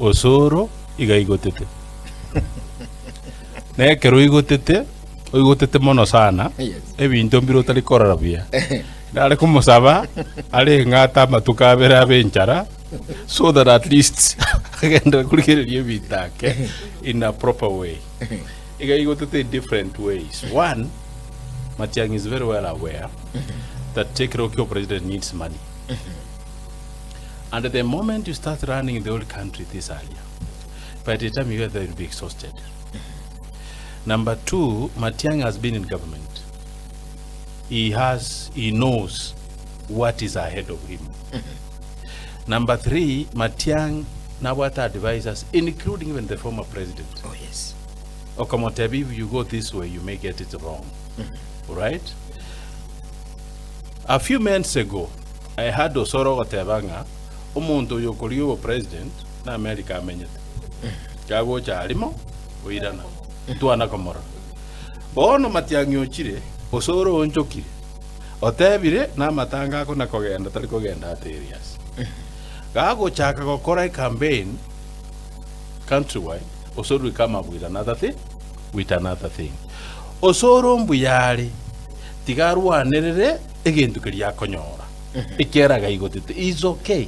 Osoro igaigotete. Ne kero igotete mono sana. Ebintu mbiro tali korara bia. Dale kumusaba ale ngata matukabera benchara so that at least agenda kuligereria bitake in a proper way. Igaigotete different ways. One, Matiang is very well aware that Tekirokyo president needs money. And at the moment you start running the whole country this earlier, by the time you get there, you'll be exhausted. Number two, Matiang has been in government. He knows what is ahead of him. Number three, Matiang now what advisors, including even the former president. Oh yes. Okamotebi, if you go this way, you may get it wrong. Right? A few months ago, I had Osoro Otebanga, umuntu yokoliyo president na America amenyete. Gago chalimo, uirana. Tuana komora. Bono Matiang yochire, Osoro onchokire. Otebire na matanga ko nakogenda tali kogenda areas. Gago chaka gokora campaign countrywide. Osoro will come up with another thing. Osoro mbuyari tigarwa nerere egentu kiriya konyora. Ikera gaigotete is okay.